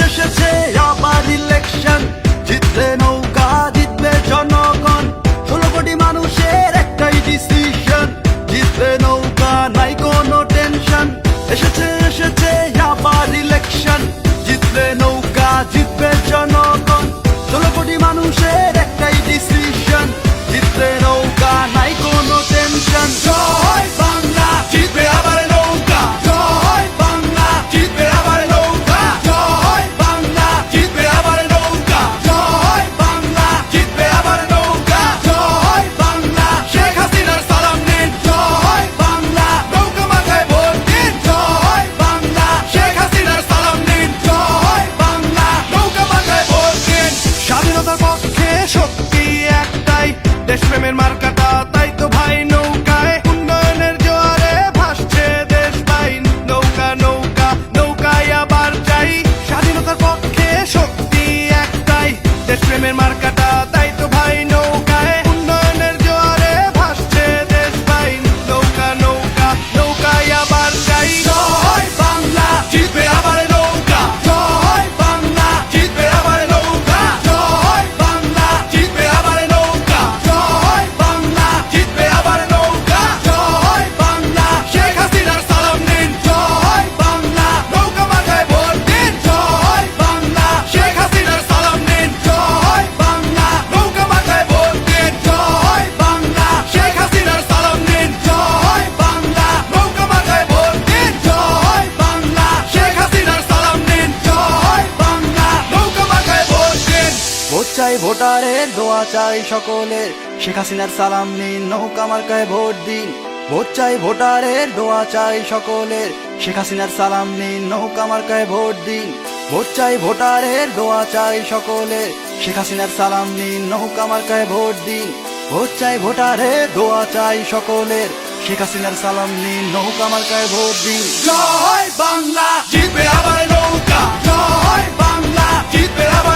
এসেছে আবার ইলেকশন, জিতবে নৌকা জিতবে জনগণ, 16 কোটি মানুষের একটাই ডিসিশন, জিতবে নৌকা নাই কোনো টেনশন। এসেছে আবার ইলেকশন, জিতবে নৌকা জিতবে জনগণ, 16 কোটি মানুষের একটাই ডিসিশন, জিতবে নৌকা নাই কোনো টেনশন। জয় বাংলা, জিতবে আবার নৌকা, জয় বাংলা, জিতবে আবার নৌকা, জয় বাংলা, জিতবে আবার নৌকা, জয় বাংলা, জিতবে আবার নৌকা, জয় বাংলা, শেখ হাসিনার সালাম নিন, জয় বাংলা, নৌকা মাথায় ভোট দিন, জয় বাংলা, শেখ হাসিনার সালাম নিন, জয় বাংলা, নৌকা মাথায় ভোট দিন। স্বাধীনতার পক্ষে শক্তি একটাই, দেশপ্রেমের মার্কাটা তাই তো ভাই নৌকায়, উন্নয়নের জোয়ারে ভাসছে দেশ ভাই, নৌকা নৌকা নৌকায় আবার যাই। স্বাধীনতার পক্ষে শক্তি একটাই, দেশপ্রেমের মার্কাটা তাই তো ভাই নৌকায়, উন্নয়নের জোয়ারে ভাসছে দেশ ভাই, নৌকা নৌকা নৌকায় আবার যাই। জয় বাংলা, জিতবে আবার নৌকা, জয় বাংলা, জিতবে আবার নৌকা, জয় বাংলা, জিতবে আবার নৌকা, জয় বাংলা, জিতবে আবার নৌকা, জয় বাংলা, শেখ হাসিনার সালাম নিন, জয় বাংলা, নৌকা মাথায় ভোট দিন, জয় বাংলা, শেখ হাসিনার সালাম নিন, জয় বাংলা, নৌকা মাথায় ভোট দিন, জয় বাংলা, শেখ হাসিনার সালাম নিন, জয় বাংলা, নৌকা মাথায় ভোট দিন, জয় বাংলা, শেখ হাসিনার সালাম নিন, জয় বাংলা, নৌকা মাথায় ভোট দিন। ভোট চাই ভোটারের, দোয়া চাই সকলের, শেখ হাসিনার সালাম নিন, নৌকা মার্কায় ভোট দিন। ভোট চাই ভোটারের, দোয়া চাই সকলের, শেখ হাসিনার সালাম নিন, নৌকা মার্কায় ভোট দিন। ভোট চাই ভোটারের, দোয়া চাই সকলের, শেখ হাসিনার সালাম নিন, নৌকা মার্কায় ভোট দিন। ভোট চাই ভোটারের, দোয়া চাই সকলের, শেখ হাসিনার সালাম নিন, নৌকা মার্কায় ভোট দিন। জয় বাংলা, জিতবে আবার নৌকা, জয় বাংলা, জিতবে আবার